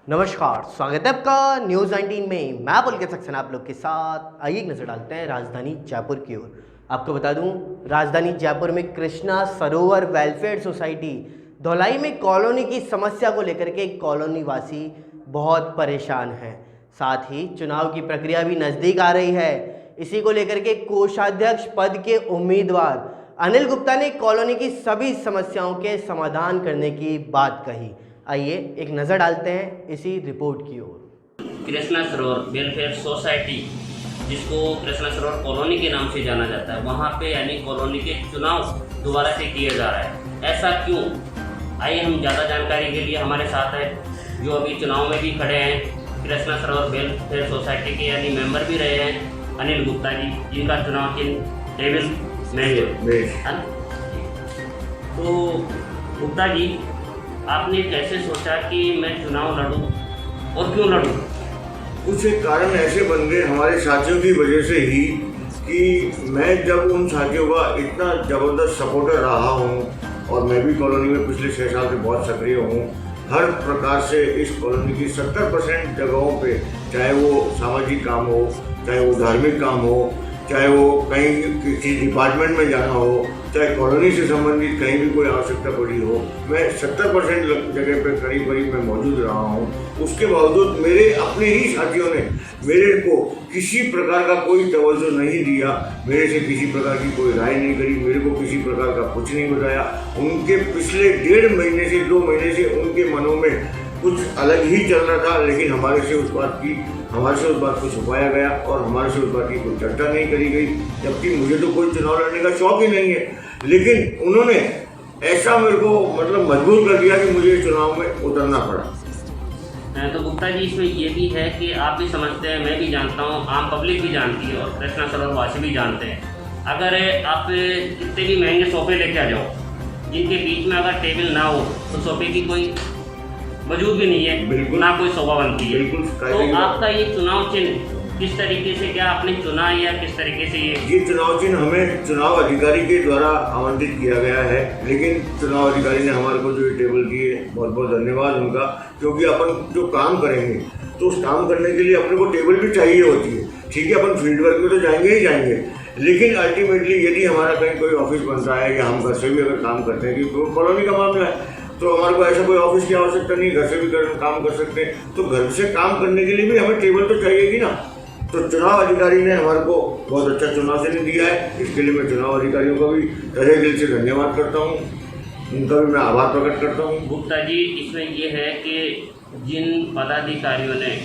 नमस्कार, स्वागत है आपका न्यूज़ 19 में। मैं पुलकित सक्सेना आप लोग के साथ। आइए एक नज़र डालते हैं राजधानी जयपुर की ओर। आपको बता दूं, राजधानी जयपुर में कृष्णा सरोवर वेलफेयर सोसाइटी धौलाई में कॉलोनी की समस्या को लेकर के कॉलोनी वासी बहुत परेशान हैं। साथ ही चुनाव की प्रक्रिया भी नज़दीक आ रही है। इसी को लेकर के कोषाध्यक्ष पद के उम्मीदवार अनिल गुप्ता ने कॉलोनी की सभी समस्याओं के समाधान करने की बात कही। आइए एक नज़र डालते हैं इसी रिपोर्ट की ओर। कृष्णा सरोवर वेलफेयर सोसाइटी, जिसको कृष्णा सरोवर कॉलोनी के नाम से जाना जाता है, वहाँ पे यानी कॉलोनी के चुनाव दोबारा से किया जा रहा है। ऐसा क्यों? आइए हम ज़्यादा जानकारी के लिए हमारे साथ है जो अभी चुनाव में भी खड़े हैं, कृष्णा सरोवर वेलफेयर सोसाइटी के यानी मेंबर भी रहे हैं, अनिल गुप्ता जी, जिनका चुनाव चिन्ह टेबल मैंगो है। तो गुप्ता जी, आपने कैसे सोचा कि मैं चुनाव लड़ूं और क्यों लड़ूं? कुछ एक कारण ऐसे बन गए हमारे साथियों की वजह से ही कि मैं जब उन साथियों का इतना ज़बरदस्त सपोर्टर रहा हूँ और मैं भी कॉलोनी में पिछले 6 साल से बहुत सक्रिय हूँ। हर प्रकार से इस कॉलोनी की 70% जगहों पे, चाहे वो सामाजिक काम हो, चाहे वो धार्मिक काम हो, चाहे वो कहीं किसी डिपार्टमेंट में जाना हो, चाहे कॉलोनी से संबंधित कहीं भी कोई आवश्यकता पड़ी हो, मैं 70% जगह पे करीब मैं मौजूद रहा हूँ। उसके बावजूद मेरे अपने ही साथियों ने मेरे को किसी प्रकार का कोई तवज्जो नहीं दिया, मेरे से किसी प्रकार की कोई राय नहीं करी, मेरे को किसी प्रकार का कुछ नहीं बताया। उनके पिछले 1.5 महीने से 2 महीने से उनके मनों में कुछ अलग ही चल रहा था, लेकिन हमारे से उस बात को छुपाया गया और हमारे से उस बात की कोई चर्चा नहीं करी गई। जबकि मुझे तो कोई चुनाव लड़ने का शौक ही नहीं है, लेकिन उन्होंने ऐसा मेरे को मजबूर कर दिया कि मुझे चुनाव में उतरना पड़ा। तो गुप्ता जी, इसमें ये भी है कि आप भी समझते हैं, मैं भी जानता हूँ, आम पब्लिक भी जानती है और कृष्णा सरोवर वासी भी जानते हैं, अगर आप कितने भी महंगे सोफे लेके आ जाओ, जिनके बीच में अगर टेबल ना हो तो सोफे की कोई वजूद भी नहीं है, बिल्कुल ना कोई शोभा बनती है। बिल्कुल। तो आपका ये चुनाव चिन्ह किस तरीके से, क्या आपने चुना या किस तरीके से? ये चुनाव चिन्ह हमें चुनाव अधिकारी के द्वारा आवंटित किया गया है, लेकिन चुनाव अधिकारी ने हमारे को जो टेबल दिए, बहुत बहुत धन्यवाद उनका। क्योंकि अपन जो काम करेंगे तो उस काम करने के लिए अपने को टेबल भी चाहिए होती है। ठीक है, अपन फील्ड वर्क में तो जाएंगे ही जाएंगे, लेकिन अल्टीमेटली यदि हमारा कहीं कोई ऑफिस बनता है या हम घर से भी अगर काम करते हैं, कि कॉलोनी का मामला है, तो हमारे को ऐसा कोई ऑफिस की आवश्यकता नहीं, घर से भी काम कर सकते हैं। तो घर से काम करने के लिए भी हमें टेबल तो चाहिए ना। तो चुनाव अधिकारी ने हमारे को बहुत अच्छा चुनाव चिन्ह दिया है, इसके लिए मैं चुनाव अधिकारियों का भी तहे दिल से धन्यवाद करता हूँ, उनका भी मैं आभार प्रकट करता हूँ। गुप्ता जी, इसमें ये है कि जिन पदाधिकारियों ने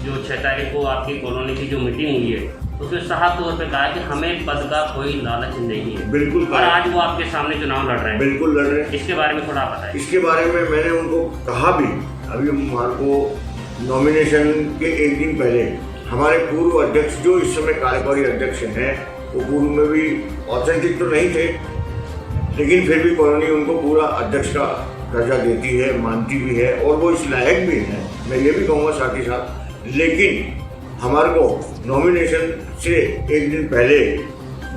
जो 6 तारीख को आपकी कॉलोनी की जो मीटिंग हुई है, उसमें साफ तौर पे कहा कि हमें पद का कोई लालच नहीं है। बिल्कुल। और आज वो आपके सामने चुनाव लड़ रहे हैं। बिल्कुल लड़ रहे हैं। इसके बारे में थोड़ा बताएं। इसके बारे में मैंने उनको कहा भी, अभी हमारे को नॉमिनेशन के 1 दिन पहले हमारे पूर्व अध्यक्ष, जो इस समय कार्यकारी अध्यक्ष हैं, वो पूर्व में भी ऑथेंटिक तो नहीं थे, लेकिन फिर भी कॉलोनी उनको पूरा अध्यक्ष का दर्जा देती है, मानती भी है और वो इस लायक भी हैं, मैं ये भी कहूँगा साथ ही साथ। लेकिन हमारे को नॉमिनेशन से 1 दिन पहले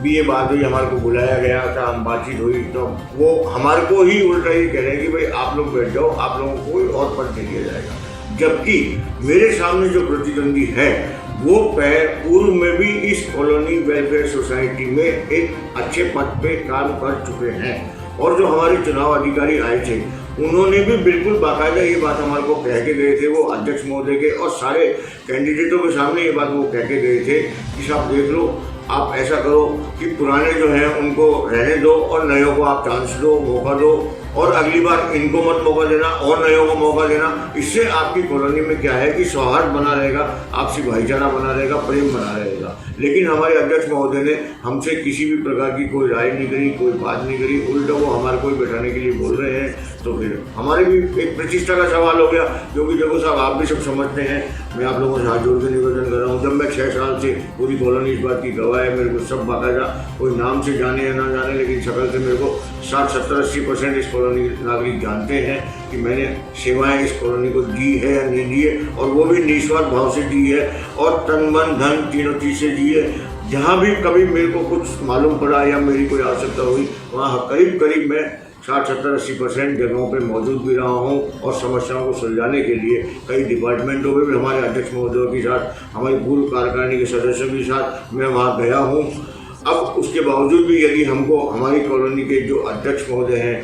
भी ये बात हुई, हमारे को बुलाया गया था, हम बातचीत हुई, तो वो हमारे को ही उल्टा ये कह रहे हैं कि भाई आप लोग बैठ जाओ, आप लोगों को कोई और पद नहीं दिया जाएगा। जबकि मेरे सामने जो प्रतिद्वंदी है वो पूर्व में भी इस कॉलोनी वेलफेयर सोसाइटी में एक अच्छे पद पे काम कर चुके हैं, और जो हमारे चुनाव अधिकारी आए थे उन्होंने भी बिल्कुल बाकायदा ये बात हमारे को कह के गए थे, वो अध्यक्ष महोदय के और सारे कैंडिडेटों के सामने ये बात वो कह के गए थे कि साहब देख लो, आप ऐसा करो कि पुराने जो हैं उनको रहने दो और नयों को आप चांस दो, मौका दो, और अगली बार इनको मत मौका देना और नयों को मौका देना। इससे आपकी कॉलोनी में क्या है कि सौहार्द बना रहेगा, आपसी भाईचारा बना रहेगा, प्रेम बना रहेगा। लेकिन हमारे अध्यक्ष महोदय ने हमसे किसी भी प्रकार की कोई राय नहीं करी, कोई बात नहीं करी, उल्टा वो हमारे को बैठाने के लिए बोल रहे हैं। तो फिर हमारे भी एक प्रतिष्ठा का सवाल हो गया, क्योंकि देखो साहब, आप भी सब समझते हैं, मैं आप लोगों से हाथ जोड़ के निवेदन कर रहा हूँ, जब मैं 6 साल से पूरी कॉलोनी इस बात की गवाह है, मेरे को सब बाकायदा, कोई नाम से जाने या ना जाने, लेकिन शकल से मेरे को 60, 70, 80% इस कॉलोनी नागरिक जानते हैं कि मैंने सेवाएं इस कॉलोनी को दी है या नहीं दी है, और वो भी निस्वार्थ भाव से दी है और तन मन धन तीनों चीज़ से दी है। जहाँ भी कभी मेरे को कुछ मालूम पड़ा या मेरी कोई आवश्यकता हुई, वहाँ करीब मैं 60-70-80% जगहों पे मौजूद भी रहा हूँ और समस्याओं को सुलझाने के लिए कई डिपार्टमेंटों में भी हमारे अध्यक्ष महोदयों के साथ, हमारी पूर्व कार्यकारिणी के सदस्यों के साथ मैं वहाँ गया हूँ। अब उसके बावजूद भी यदि हमको हमारी कॉलोनी के जो अध्यक्ष महोदय हैं,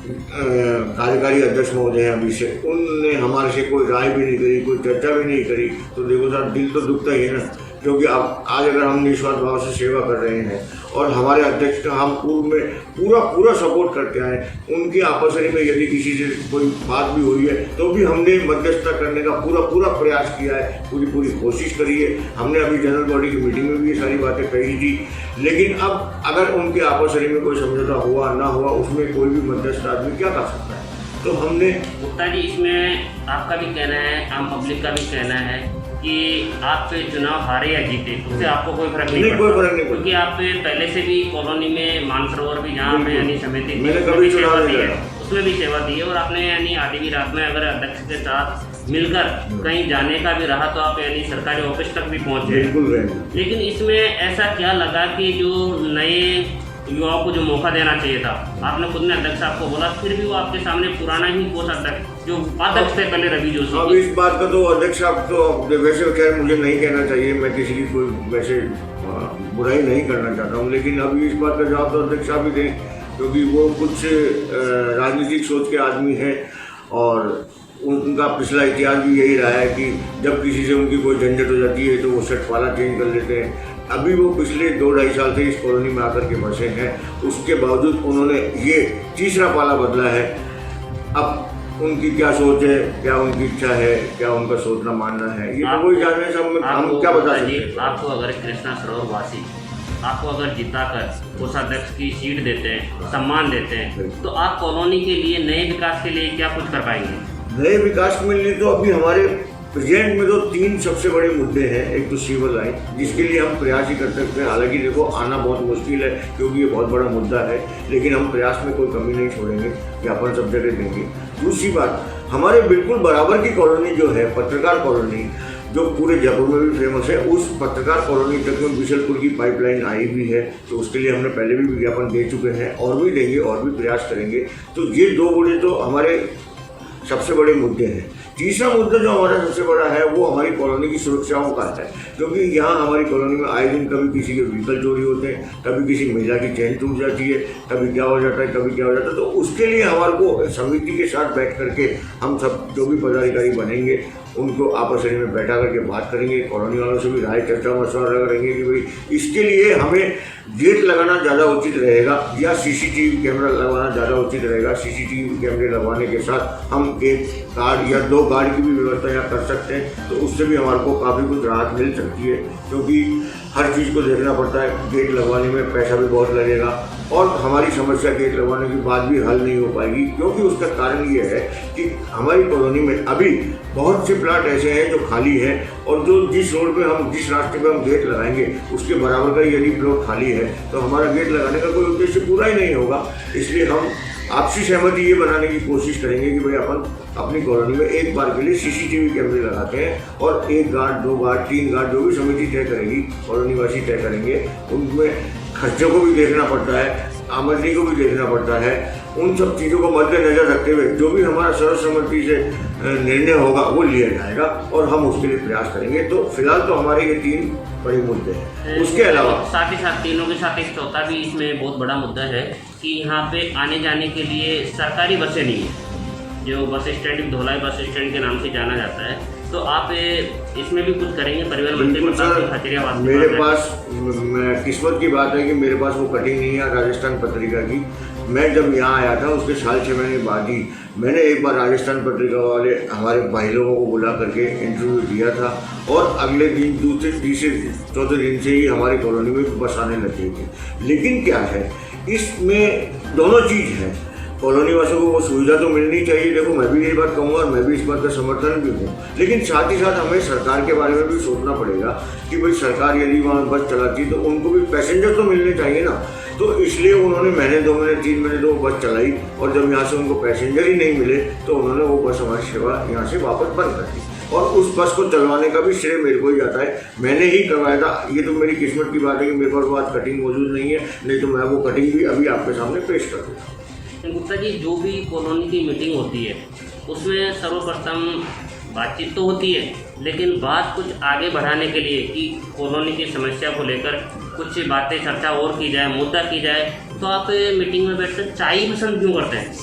कार्यकारी अध्यक्ष महोदय हैं अभी से, उनने हमारे से कोई राय भी नहीं करी, कोई चर्चा भी नहीं करी, तो देखो साहब दिल तो दुखता ही है ना, क्योंकि अब आज अगर हम निस्वार्थ भाव से सेवा कर रहे हैं और हमारे अध्यक्ष का हम पूर्व में पूरा सपोर्ट करते आए, उनकी आपसरी में यदि किसी से कोई बात भी हुई है तो भी हमने मध्यस्थता करने का पूरा प्रयास किया है, पूरी कोशिश करी है। हमने अभी जनरल बॉडी की मीटिंग में भी ये सारी बातें कही थी, लेकिन अब अगर उनके आपसरी में कोई समझौता हुआ ना हुआ, उसमें कोई भी मध्यस्थ आदमी क्या कर सकता है। तो हमने गुप्ता जी, इसमें आपका भी कहना है, आम पब्लिक का भी कहना है कि आप चुनाव हारे या जीते उससे आपको कोई फर्क नहीं पड़ता, कोई फर्क नहीं पड़ता, क्योंकि आप पहले से भी कॉलोनी में मानसरोवर भी जहाँ पे यानी समिति मैंने कभी चुनाव नहीं है उसमें भी सेवा दी है, और आपने यानी आधी भी रात में अगर अध्यक्ष के साथ मिलकर कहीं जाने का भी रहा तो आप यानी सरकारी ऑफिस तक भी पहुँचे। बिल्कुल। लेकिन इसमें ऐसा क्या लगा कि जो नए युवाओं को जो मौका देना चाहिए था, आपने खुद ने अध्यक्ष साहब को बोला, फिर भी वो आपके सामने पुराना ही कोष अध्यक्ष जो अध्यक्ष थे पहले रवि जोशी। अब इस बात का तो अध्यक्ष साहब तो वैसे खैर मुझे नहीं कहना चाहिए, मैं किसी की कोई वैसे बुराई नहीं करना चाहता हूँ, लेकिन अभी इस बात का जवाब तो अध्यक्ष साहब ही दें, क्योंकि वो कुछ राजनीतिक सोच के आदमी हैं और उनका पिछला इतिहास भी यही रहा है कि जब किसी से उनकी कोई झंझट हो जाती है तो वो सेट पाला चेंज कर लेते हैं। अभी वो पिछले 2-2.5 साल से इस कॉलोनी में आकर के बसे हैं, उसके बावजूद उन्होंने ये तीसरा पाला बदला है। अब उनकी क्या सोच है, क्या उनकी इच्छा है, क्या उनका सोचना मानना है, ये तो वही जानने से हम क्या बता सकते हैं। आपको अगर कृष्णा सरोवर वासी आपको अगर जिताकर कोषाध्यक्ष की सीट देते हैं, सम्मान देते हैं, तो आप कॉलोनी के लिए नए विकास के लिए क्या कुछ कर पाएंगे? नए विकास के लिए तो अभी हमारे प्रेजेंट में तो 3 सबसे बड़े मुद्दे हैं। एक तो सीवर लाइन, जिसके लिए हम प्रयास ही कर सकते हैं, हालांकि देखो आना बहुत मुश्किल है क्योंकि ये बहुत बड़ा मुद्दा है, लेकिन हम प्रयास में कोई कमी नहीं छोड़ेंगे, ज्ञापन सब जगह देंगे। दूसरी बात, हमारे बिल्कुल बराबर की कॉलोनी जो है पत्रकार कॉलोनी, जो पूरे जयपुर में भी फेमस है, उस पत्रकार कॉलोनी तक में बिशलपुर की पाइपलाइन आई हुई है, तो उसके लिए हमने पहले भी विज्ञापन दे चुके हैं और भी देंगे और भी प्रयास करेंगे। तो ये 2 बड़े तो हमारे सबसे बड़े मुद्दे हैं। तीसरा मुद्दा जो हमारा सबसे बड़ा है वो हमारी कॉलोनी की सुरक्षाओं का है, क्योंकि यहाँ हमारी कॉलोनी में आए दिन कभी किसी के व्हीकल चोरी होते हैं, कभी किसी महिला की चैन टूट जाती है, कभी क्या हो जाता है, कभी क्या हो जाता है। तो उसके लिए हमारे को समिति के साथ बैठ करके हम सब जो भी पदाधिकारी बनेंगे उनको आपस में बैठा करके बात करेंगे, कॉलोनी वालों से भी राय चर्चा मशवरा करेंगे कि भाई इसके लिए हमें गेट लगाना ज़्यादा उचित रहेगा या सीसीटीवी कैमरा लगवाना ज़्यादा उचित रहेगा। सीसीटीवी कैमरे लगवाने के साथ हम 1 गार्ड या 2 गार्ड की भी व्यवस्था यहाँ कर सकते हैं, तो उससे भी हमारे को काफ़ी कुछ राहत मिल सकती है, क्योंकि हर चीज़ को देखना पड़ता है। गेट लगवाने में पैसा भी बहुत लगेगा और हमारी समस्या गेट लगवाने के बाद भी हल नहीं हो पाएगी, क्योंकि उसका कारण ये है कि हमारी कॉलोनी में अभी बहुत से प्लाट ऐसे हैं जो खाली हैं और जो जिस रोड पे हम जिस रास्ते पे हम गेट लगाएंगे उसके बराबर का यदि प्लॉट खाली है तो हमारा गेट लगाने का कोई उद्देश्य पूरा ही नहीं होगा। इसलिए हम आपसी सहमति ये बनाने की कोशिश करेंगे कि भाई अपन अपनी कॉलोनी में एक बार के लिए सीसीटीवी कैमरे लगाते हैं और 1 गार्ड, 2 गार्ड, 3 गार्ड जो भी समिति तय करेगी, कॉलोनी वासी तय करेंगे, उनमें खर्चों को भी देखना पड़ता है, आमदनी को भी देखना पड़ता है। उन सब चीज़ों को मद्देनजर रखते हुए जो भी हमारा सर्वसम्मति से निर्णय होगा वो लिया जाएगा और हम उसके लिए प्रयास करेंगे। तो फिलहाल तो हमारे ये 3 बड़े मुद्दे हैं। उसके अलावा साथ ही साथ तीनों के साथ एक चौथा भी इसमें बहुत बड़ा मुद्दा है कि यहाँ पे आने जाने के लिए सरकारी बसें नहीं है, जो बस स्टैंड धोलाई बस स्टैंड के नाम से जाना जाता है। तो आप इसमें भी कुछ करेंगे? परिवहन मंत्री मेरे पास किस्मत की बात है कि मेरे पास वो कटिंग नहीं है राजस्थान पत्रिका की। मैं जब यहाँ आया था उसके 6 महीने बाद ही मैंने एक बार राजस्थान पत्रिका वाले हमारे भाई लोगों को बुला करके इंटरव्यू दिया था और अगले दिन दूसरे तीसरे चौथे दिन से ही हमारी कॉलोनी में बस आने लगी थी। लेकिन क्या है, इसमें दोनों चीज़ है। कॉलोनी वासियों को वो सुविधा तो मिलनी चाहिए, देखो मैं भी यही बात कहूँगा और मैं भी इस बात का समर्थन भी हूँ, लेकिन साथ ही साथ हमें सरकार के बारे में भी सोचना पड़ेगा कि भाई सरकार यदि वहाँ बस चलाती तो उनको भी पैसेंजर तो मिलने चाहिए ना। तो इसलिए उन्होंने महीने 2 महीने 3 महीने तो बस चलाई और जब यहाँ से उनको पैसेंजर ही नहीं मिले तो उन्होंने वो बस हमारी सेवा यहाँ से वापस बंद कर दी और उस बस को चलवाने का भी श्रेय मेरे को ही जाता है। मैंने ही करवाया था। ये तो मेरी किस्मत की बात है कि मेरे पास वो आज कटिंग मौजूद नहीं है, नहीं तो मैं वो कटिंग भी अभी आपके सामने पेश कर दूँगा। गुप्ता जी, जो भी कॉलोनी की मीटिंग होती है उसमें सर्वप्रथम बातचीत तो होती है, लेकिन बात कुछ आगे बढ़ाने के लिए कि कॉलोनी की समस्या को लेकर कुछ बातें चर्चा और की जाए, मुद्दा की जाए, तो आप मीटिंग में बैठकर चाय ही पसंद क्यों करते हैं?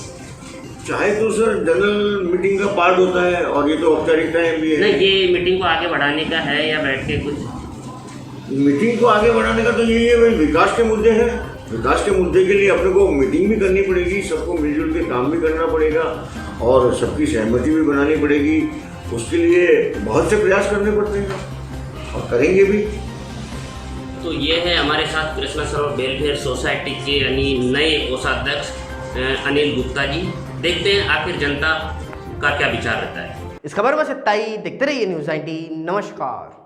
चाहे तो सर जनरल मीटिंग का पार्ट होता है और ये तो औपचारिकताएं भी है। नहीं, ये मीटिंग को आगे बढ़ाने का है या बैठ के कुछ? मीटिंग को आगे बढ़ाने का तो यही है भाई, विकास के मुद्दे हैं। विकास के मुद्दे के लिए अपने को मीटिंग भी करनी पड़ेगी, सबको मिलजुल के काम भी करना पड़ेगा और सबकी सहमति भी बनानी पड़ेगी। उसके लिए बहुत से प्रयास करने पड़ते हैं और करेंगे भी। तो ये है हमारे साथ कृष्णा सरोवर वेलफेयर सोसाइटी के यानी नए कोषाध्यक्ष अनिल गुप्ता जी। देखते हैं आखिर जनता का क्या विचार रहता है। इस खबर में इतना ही। देखते रहिए न्यूज़ 19। नमस्कार।